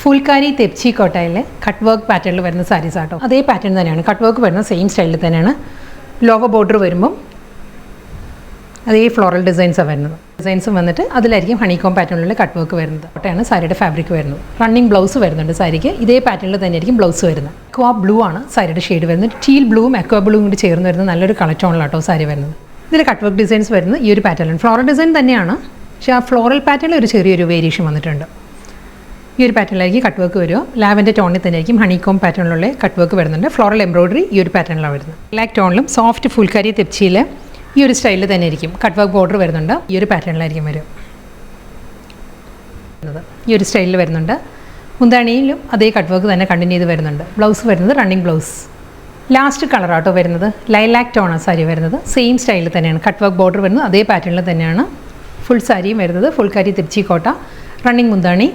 Phulkari തെപ്ചി കോട്ടയിലെ cut work പാറ്റേണിൽ വരുന്ന സാരീസ് ആട്ടോ. അതേ പാറ്റേൺ തന്നെയാണ്, കട്ട് വർക്ക് വരുന്ന സെയിം സ്റ്റൈലിൽ തന്നെയാണ്. ലോഗോ ബോർഡർ വരുമ്പം അതേ ഫ്ലോറൽ ഡിസൈൻസാണ് വരുന്നത്. ഡിസൈൻസും വന്നിട്ട് അതിലായിരിക്കും ഹണികോം പാറ്റേണിലുള്ള കട്ട് വർക്ക് വരുന്നത്. കോട്ടയാണ് സാരിയുടെ ഫാബ്രിക് വരുന്നത്. റണ്ണിങ് ബ്ലൗസ് വരുന്നുണ്ട് സാരിക്ക്. ഇതേ പാറ്റേണിൽ തന്നെയായിരിക്കും ബ്ലൗസ് വരുന്നത്. അക്വാ ബ്ലൂ ആണ് സാരിയുടെ ഷെയ്ഡ് വരുന്നത്. ടീൽ ബ്ലൂവും അക്വാ ബ്ലൂവും കൂടി ചേർന്ന് വരുന്ന നല്ലൊരു കളർ ടോണിലാട്ടോ സാരി വരുന്നത്. ഇതിൽ കട്ട് വർക്ക് ഡിസൈൻസ് വരുന്നത് ഈ ഒരു പാറ്റേണിലാണ്. ഫ്ലോറൽ ഡിസൈൻ തന്നെയാണ്, പക്ഷേ ആ ഫ്ലോറൽ പാറ്റേണിൽ ഒരു ചെറിയൊരു വേരിയേഷൻ വന്നിട്ടുണ്ട്. ഈ ഒരു പാറ്റേണിലായിരിക്കും കട്ട് വർക്ക് വരിക. ലാവൻഡർ ടോണിൽ തന്നെയായിരിക്കും ഹണികോം പാറ്റേണിലുള്ള കട്ട് വർക്ക് വരുന്നുണ്ട്. ഫ്ലോറൽ എംബ്രോയിഡറി ഈ ഒരു പാറ്റേണിലാണ് വരുന്നത്. ബ്ലാക്ക് ടോണിലും സോഫ്റ്റ് ഫുൾക്കാരി തെപ്ചിയിൽ ഈ ഒരു സ്റ്റൈലിൽ തന്നെ ആയിരിക്കും കട്ട് വർക്ക് ബോർഡർ വരുന്നുണ്ട്. ഈ ഒരു പാറ്റേണിലായിരിക്കും വരും. ഈ ഒരു സ്റ്റൈലിൽ വരുന്നുണ്ട്. മുന്താണിയിലും അതേ കട്ട് വർക്ക് തന്നെ കണ്ടിന്യൂ ചെയ്ത് വരുന്നുണ്ട്. ബ്ലൗസ് വരുന്നത് റണ്ണിങ് ബ്ലൗസ്. ലാസ്റ്റ് കളർ ആട്ടോ വരുന്നത് ലൈലാക്ക് ടോണാണ് സാരി വരുന്നത്. സെയിം സ്റ്റൈലിൽ തന്നെയാണ് കട്ട് വർക്ക് ബോർഡർ വരുന്നത്. അതേ പാറ്റേണിൽ തന്നെയാണ് ഫുൾ സാരിയും വരുന്നത്. ഫുൾക്കാരി തെപ്ചി കോട്ട, റണ്ണിങ് മുന്താണി,